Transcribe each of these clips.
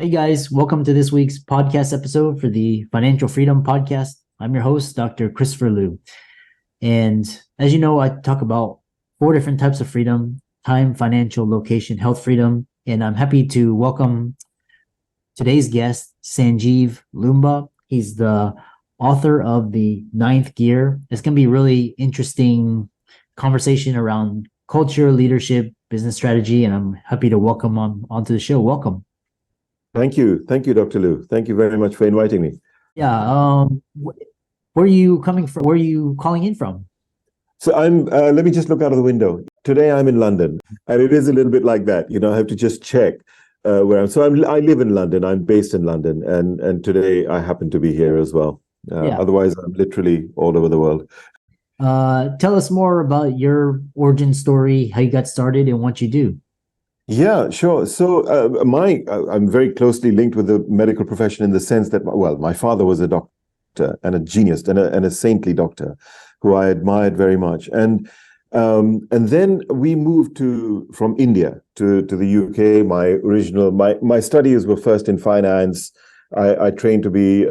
Hey guys, welcome to this week's podcast episode for the Financial Freedom Podcast. I'm your host, Dr. Christopher Liu. And as you know, I talk about 4 different types of freedom: time, financial, location, health freedom. And I'm happy to welcome today's guest, Sanjeev Loomba. He's the author of The Ninth Gear. It's going to be a really interesting conversation around culture, leadership, business strategy, and I'm happy to welcome him onto the show. Welcome. Thank you. Thank you, Dr. Liu. Thank you very much for inviting me. Yeah. Where are you coming from? Where are you calling in from? So let me just look out of the window. Today I'm in London, and it is a little bit like that. I have to just check where I'm. So I live in London. I'm based in London, and today I happen to be here as well. Yeah. Otherwise, I'm literally all over the world. Tell us more about your origin story, how you got started, and what you do. Yeah, sure. So I'm very closely linked with the medical profession in the sense that, my father was a doctor and a genius and a saintly doctor who I admired very much. And then we moved from India to the UK. My studies were first in finance. I trained to be,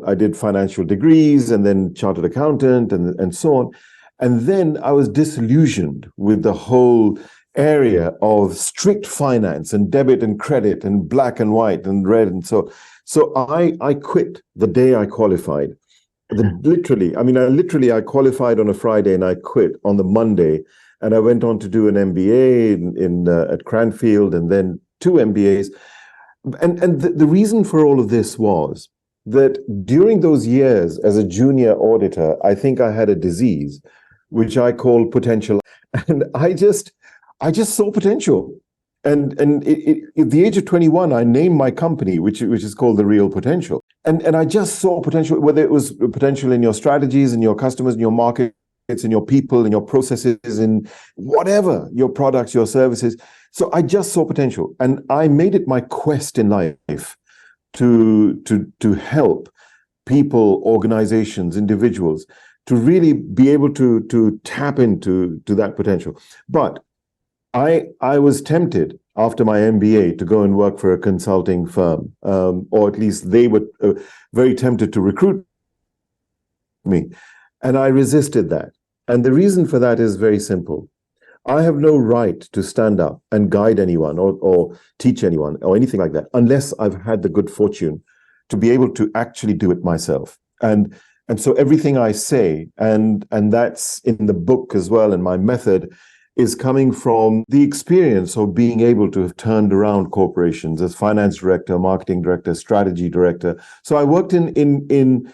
I did financial degrees and then chartered accountant and so on. And then I was disillusioned with the whole area of strict finance and debit and credit and black and white and red. And so I quit the day I qualified. I qualified on a Friday and I quit on the Monday. And I went on to do an MBA at Cranfield and then 2 MBAs. And the reason for all of this was that during those years as a junior auditor, I think I had a disease, which I call potential. And I just saw potential. And at the age of 21, I named my company, which is called The Real Potential. And I just saw potential, whether it was potential in your strategies, in your customers, in your markets, in your people, in your processes, in whatever, your products, your services. So I just saw potential. And I made it my quest in life to help people, organizations, individuals, to really be able to tap into that potential. But I was tempted after my MBA to go and work for a consulting firm, or at least they were very tempted to recruit me. And I resisted that. And the reason for that is very simple. I have no right to stand up and guide anyone or teach anyone or anything like that unless I've had the good fortune to be able to actually do it myself. And so everything I say, and that's in the book as well, and my method is coming from the experience of being able to have turned around corporations as finance director, marketing director, strategy director. So I worked in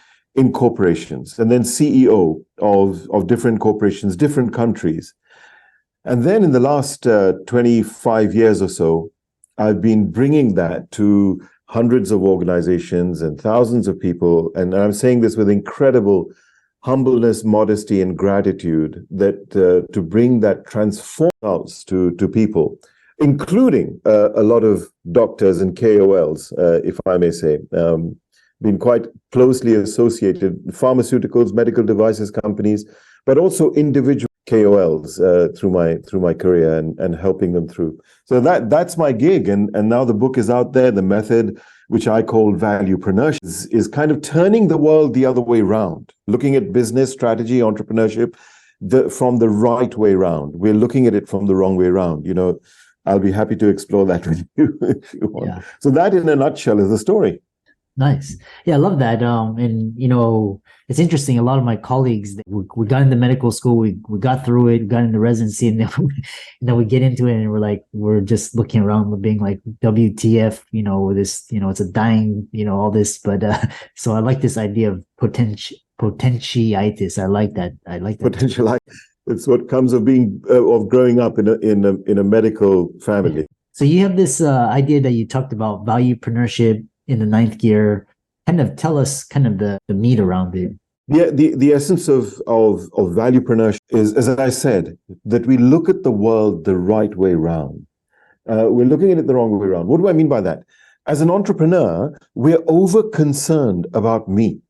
corporations and then CEO of different corporations, different countries. And then in the last 25 years or so, I've been bringing that to hundreds of organizations and thousands of people. And I'm saying this with incredible humbleness, modesty, and gratitude that to bring that transforms to people, including a lot of doctors and KOLs, if I may say, been quite closely associated, pharmaceuticals, medical devices companies, but also individual KOLs through my career and helping them through. So that's my gig. And now the book is out there. The method, which I call Valuepreneurship, is kind of turning the world the other way around, looking at business strategy, entrepreneurship, from the right way around. We're looking at it from the wrong way around. I'll be happy to explore that with you if you want. Yeah. So that in a nutshell is the story. Nice. Yeah, I love that. And it's interesting. A lot of my colleagues, we got into medical school, we got through it, got into residency, and then we get into it, and we're just looking around, we're being like, WTF? This, it's a dying, all this. But so I like this idea of potentiitis. I like that. Potentialitis. It's what comes of being of growing up in a medical family. Yeah. So you have this idea that you talked about, valuepreneurship in the ninth gear. Kind of tell us kind of the meat around it. Yeah, the essence of valuepreneurship is, as I said, that we look at the world the right way round. We're looking at it the wrong way around. What do I mean by that? As an entrepreneur, we're over concerned about me.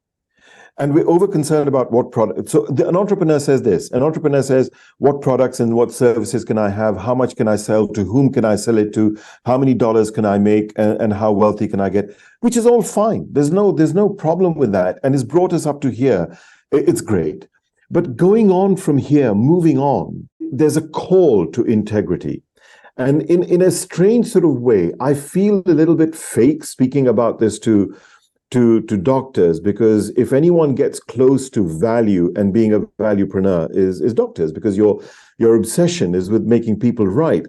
And we're over concerned about what product. So an entrepreneur says this. An entrepreneur says, what products and what services can I have? How much can I sell? To whom can I sell it to? How many dollars can I make? And how wealthy can I get? Which is all fine. There's no problem with that. And it's brought us up to here. It's great. But going on from here, moving on, there's a call to integrity. And in a strange sort of way, I feel a little bit fake speaking about this to doctors, because if anyone gets close to value and being a valuepreneur is doctors, because your obsession is with making people right.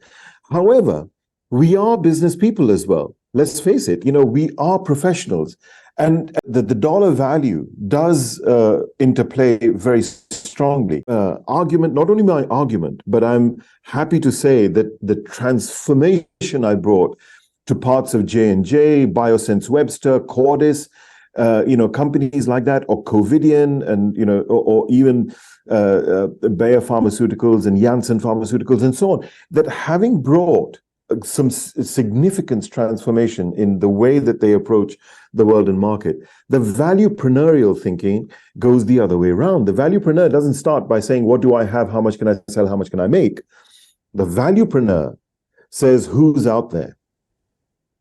However, we are business people as well. Let's face it, we are professionals, and the dollar value does interplay very strongly. Argument, not only my argument, but I'm happy to say that the transformation I brought to parts of J&J, Biosense Webster, Cordis, companies like that, or Covidian, and or even Bayer Pharmaceuticals and Janssen Pharmaceuticals, and so on. That having brought some significant transformation in the way that they approach the world and market, the valuepreneurial thinking goes the other way around. The valuepreneur doesn't start by saying, "What do I have? How much can I sell? How much can I make?" The valuepreneur says, "Who's out there?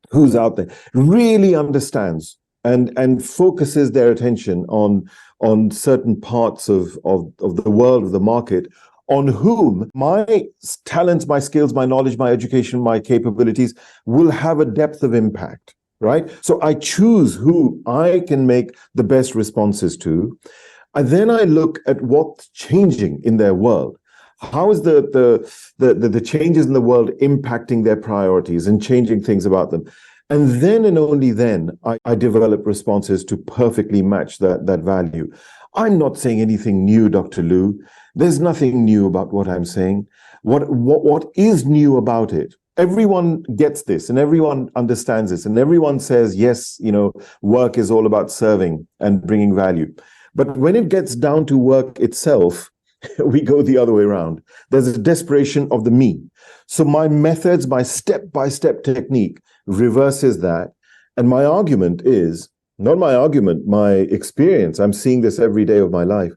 Who's out there?" Really understands and focuses their attention on certain parts of the world, of the market, on whom my talents, my skills, my knowledge, my education, my capabilities will have a depth of impact, right? So I choose who I can make the best responses to. And then I look at what's changing in their world. How is the changes in the world impacting their priorities and changing things about them? And then and only then I develop responses to perfectly match that value. I'm not saying anything new, Dr. Lou. There's nothing new about what I'm saying. What is new about it? Everyone gets this, and everyone understands this, and everyone says, yes, work is all about serving and bringing value. But when it gets down to work itself, we go the other way around. There's a desperation of the me. So my methods, my step-by-step technique reverses that. And my argument is, not my argument, my experience, I'm seeing this every day of my life,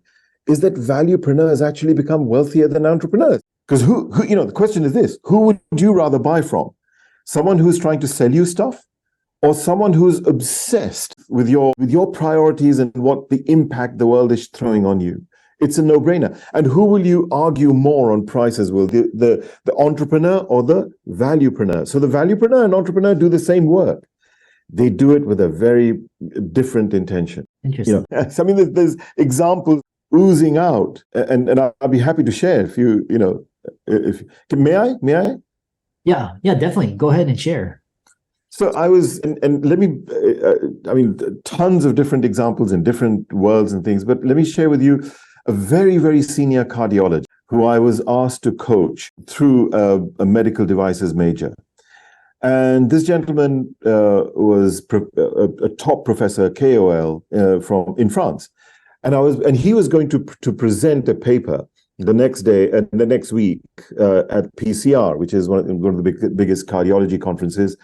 is that valuepreneurs actually become wealthier than entrepreneurs. Because the question is this: who would you rather buy from? Someone who's trying to sell you stuff, or someone who's obsessed with your priorities and what the impact the world is throwing on you? It's a no-brainer. And who will you argue more on prices? Will the entrepreneur or the valuepreneur? So the valuepreneur and entrepreneur do the same work. They do it with a very different intention. Interesting. I mean, there's examples oozing out, and I'll be happy to share may I? Yeah, definitely. Go ahead and share. So I was, and let me, tons of different examples in different worlds and things, but let me share with you a very, very senior cardiologist who I was asked to coach through a medical devices major. And this gentleman was a top professor, KOL, in France. And he was going to present a paper the next day and the next week at PCR, which is one of the biggest cardiology conferences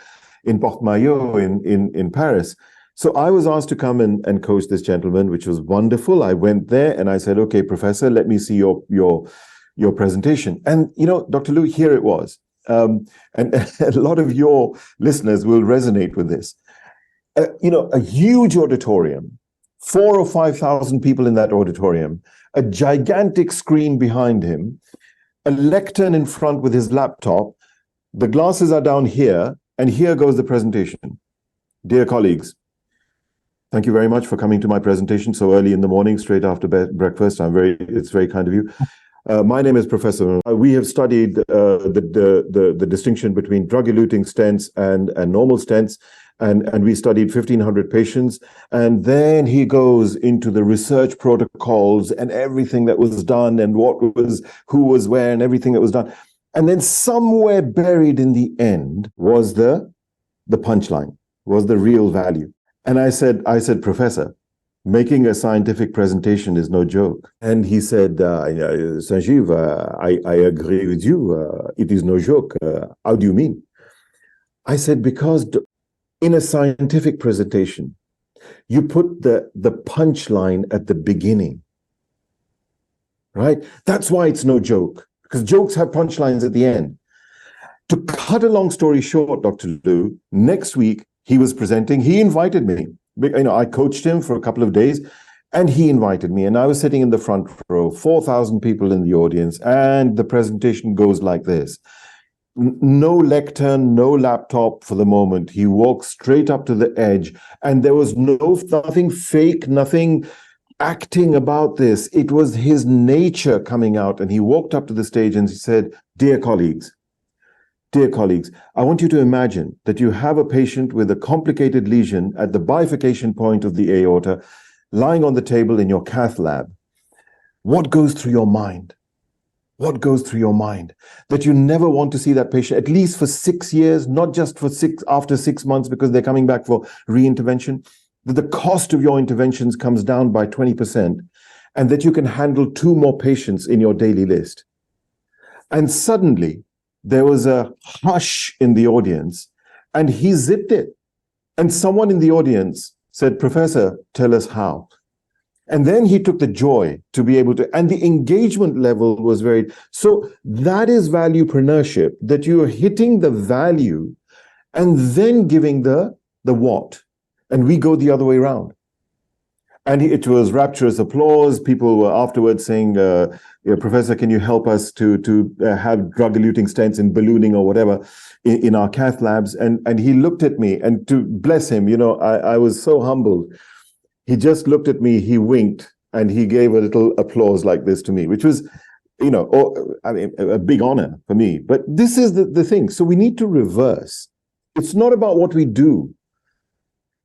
in Port-Maillot in Paris. So I was asked to come and coach this gentleman, which was wonderful. I went there and I said, "Okay, professor, let me see your presentation." And Dr. Lou, here it was. And a lot of your listeners will resonate with this. A huge auditorium, 4,000 or 5,000 people in that auditorium, a gigantic screen behind him, a lectern in front with his laptop. The glasses are down here, and here goes the presentation. Dear colleagues, thank you very much for coming to my presentation so early in the morning, straight after breakfast. It's very kind of you. My name is Professor. We have studied the distinction between drug-eluting stents and normal stents, and we studied 1,500 patients. And then he goes into the research protocols and everything that was done and who was where and everything that was done. And then somewhere buried in the end was the punchline, was the real value. And I said, "Professor, making a scientific presentation is no joke." And he said, "Sanjeev, I agree with you. It is no joke. How do you mean?" I said, "Because in a scientific presentation, You put the punchline at the beginning, right? That's why it's no joke, because jokes have punchlines at the end. To cut a long story short, Dr. Lou, next week he was presenting. He invited me. I coached him for a couple of days, and he invited me. And I was sitting in the front row, 4,000 people in the audience, and the presentation goes like this. No lectern, no laptop for the moment. He walked straight up to the edge, and there was nothing fake, nothing acting about this. It was his nature coming out, and he walked up to the stage and he said, dear colleagues, I want you to imagine that you have a patient with a complicated lesion at the bifurcation point of the aorta lying on the table in your cath lab. What goes through your mind? What goes through your mind? That you never want to see that patient, at least for 6 years, not just for after 6 months because they're coming back for re-intervention, that the cost of your interventions comes down by 20%, and that you can handle 2 more patients in your daily list. And suddenly, there was a hush in the audience, and he zipped it. And someone in the audience said, Professor, tell us how. And then he took the joy to be able to, and the engagement level was very, so that is valuepreneurship, that you are hitting the value and then giving the what. And we go the other way around. And it was rapturous applause. People were afterwards saying, Professor, can you help us to have drug-eluting stents in ballooning or whatever in our cath labs? And he looked at me, and to bless him, I was so humbled. He just looked at me, he winked, and he gave a little applause like this to me, which was, a big honor for me. But this is the thing. So we need to reverse. It's not about what we do.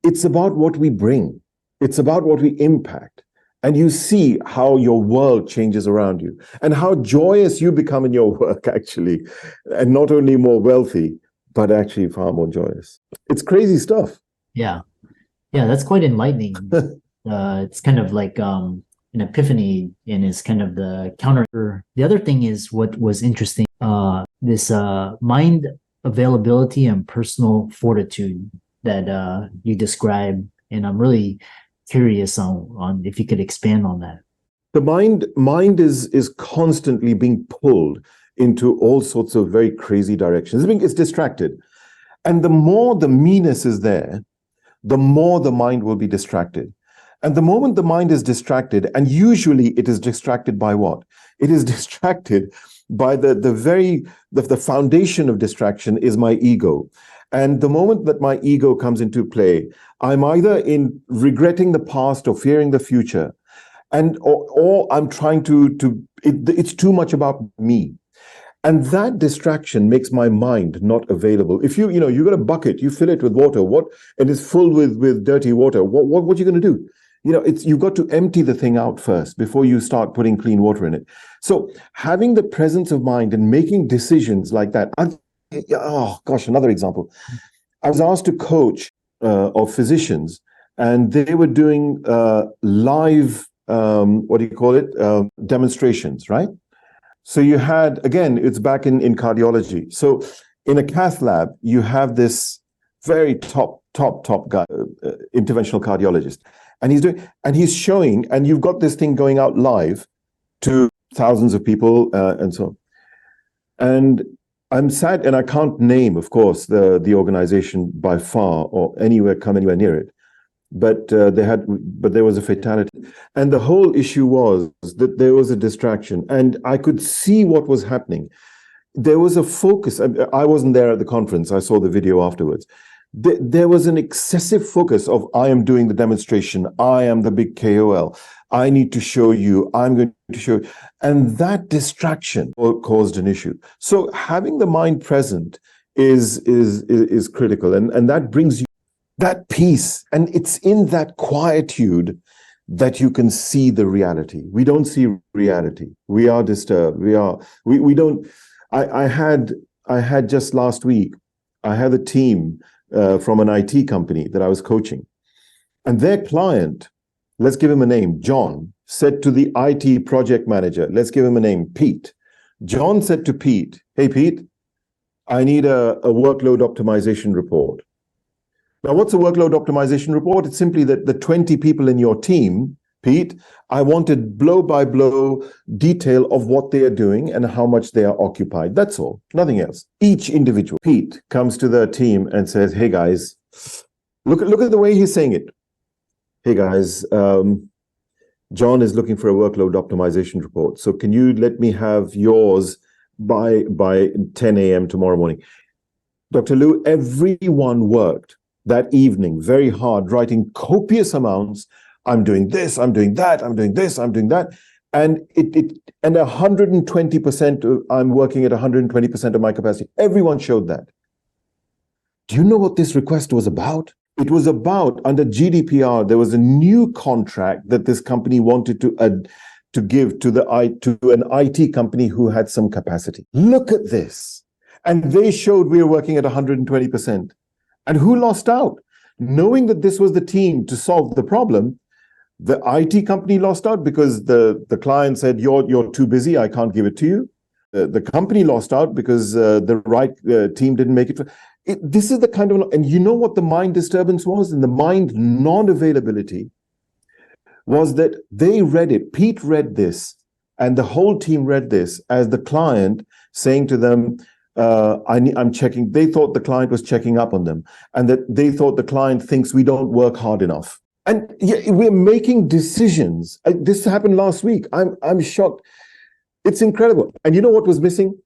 It's about what we bring. It's about what we impact. And you see how your world changes around you and how joyous you become in your work, actually. And not only more wealthy, but actually far more joyous. It's crazy stuff. Yeah. Yeah, that's quite enlightening. It's kind of like an epiphany, and is kind of the counter. The other thing is what was interesting, this mind availability and personal fortitude that you describe. And I'm really curious on if you could expand on that. The mind is constantly being pulled into all sorts of very crazy directions. It's distracted. And the more the meanness is there, the more the mind will be distracted. And the moment the mind is distracted, and usually it is distracted by what? It is distracted by the foundation of distraction is my ego. And the moment that my ego comes into play, I'm either in regretting the past or fearing the future, or I'm trying it's too much about me. And that distraction makes my mind not available. If you got a bucket, you fill it with water, and it's full with dirty water, what are you going to do? You've got to empty the thing out first before you start putting clean water in it. So having the presence of mind and making decisions like that. Another example. I was asked to coach of physicians, and they were doing live, demonstrations, right? So you had, again, it's back in cardiology. So in a cath lab, you have this very top guy, interventional cardiologist, and he's showing, and you've got this thing going out live to thousands of people and so on. And I'm sad, and I can't name, of course, the organization by far or come anywhere near it. But there was a fatality, and the whole issue was that there was a distraction, and I could see what was happening. There was a focus. I wasn't there at the conference. I saw the video afterwards. There was an excessive focus of, I am doing the demonstration. I am the big KOL. I need to show you. I'm going to show you. And that distraction caused an issue. So having the mind present is critical, and that brings you that peace. And it's in that quietude that you can see the reality. We don't see reality. We are disturbed. We don't. I had just last week, I had a team from an IT company that I was coaching, and their client, let's give him a name, John, said to the IT project manager, let's give him a name, Pete. John said to Pete, hey, Pete, I need a workload optimization report. Now, what's a workload optimization report? It's simply that the 20 people in your team, Pete, I wanted blow by blow detail of what they are doing and how much they are occupied. That's all, nothing else. Each individual. Pete comes to the team and says, hey guys, look at the way he's saying it. Hey guys, John is looking for a workload optimization report. So can you let me have yours by 10 a.m. tomorrow morning? Dr. Lou, everyone worked that evening very hard, writing copious amounts. I'm doing this, I'm doing that, I'm doing this, I'm doing that. And and 120%, I'm working at 120% of my capacity. Everyone showed that. Do you know what this request was about? It was about, under GDPR, there was a new contract that this company wanted to give to an IT company who had some capacity. Look at this. And they showed we were working at 120%. And who lost out? Knowing that this was the team to solve the problem, the IT company lost out because the client said, you're too busy, I can't give it to you. The company lost out because the right team didn't make it. This is the kind of, and you know what the mind disturbance was? And the mind non-availability was that they read it. Pete read this, and the whole team read this as the client saying to them, I'm checking. They thought the client was checking up on them, and that they thought the client thinks we don't work hard enough. And yeah, we're making decisions. This happened last week. I'm shocked. It's incredible. And you know what was missing?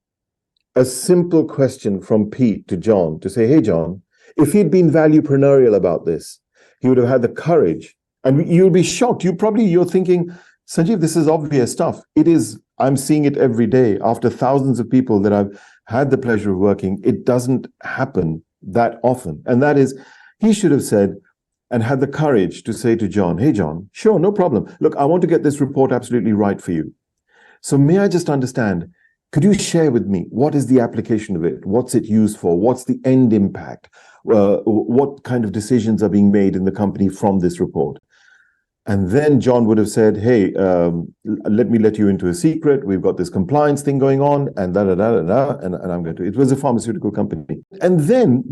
A simple question from Pete to John to say, hey, John, if he'd been valuepreneurial about this, he would have had the courage. And you'll be shocked. You're thinking, Sanjeev, this is obvious stuff. It is. I'm seeing it every day. After thousands of people that I've had the pleasure of working, it doesn't happen that often. And that is, he should have said and had the courage to say to John, hey, John, sure, no problem. Look, I want to get this report absolutely right for you. So may I just understand, could you share with me what is the application of it? What's it used for? What's the end impact? What kind of decisions are being made in the company from this report? And then John would have said, hey, let me let you into a secret. We've got this compliance thing going on, and and I'm going to. It was a pharmaceutical company. And then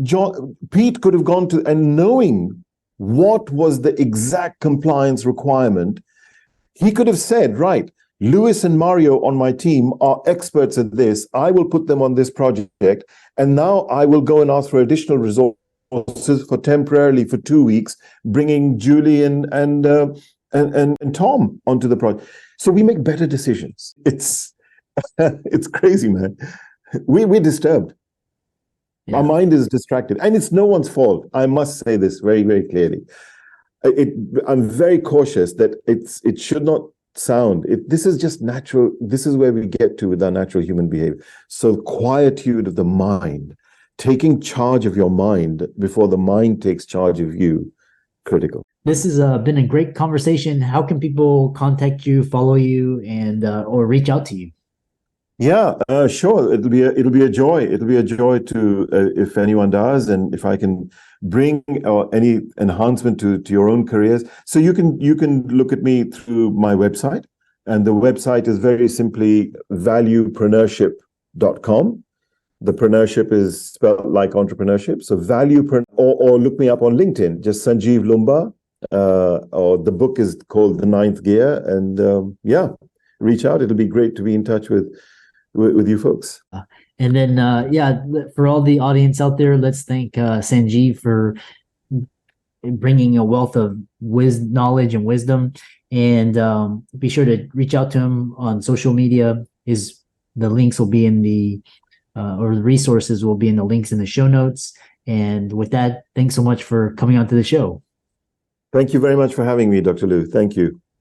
Pete could have gone to, and knowing what was the exact compliance requirement, he could have said, right, Lewis and Mario on my team are experts at this. I will put them on this project, and now I will go and ask for additional resources for temporarily for 2 weeks, bringing Julie and Tom onto the project. So we make better decisions. It's crazy, man. We're disturbed. Yeah. Our mind is distracted, and it's no one's fault. I must say this very, very clearly. I'm very cautious that it should not sound. This is just natural. This is where we get to with our natural human behavior. So quietude of the mind, taking charge of your mind before the mind takes charge of you, critical. This has been a great conversation. How can people contact you, follow you, and or reach out to you? Yeah, sure. It'll be a joy. It'll be a joy to if anyone does, and if I can bring any enhancement to your own careers. So you can look at me through my website, and the website is very simply valuepreneurship.com. The preneurship is spelled like entrepreneurship. So or look me up on LinkedIn, just Sanjeev Loomba, or the book is called The Ninth Gear. And reach out. It'll be great to be in touch with you folks. And then, for all the audience out there, let's thank Sanjeev for bringing a wealth of knowledge and wisdom. And be sure to reach out to him on social media. The links will be in the resources will be in the links in the show notes. And with that, thanks so much for coming on to the show. Thank you very much for having me, Dr. Lou. Thank you.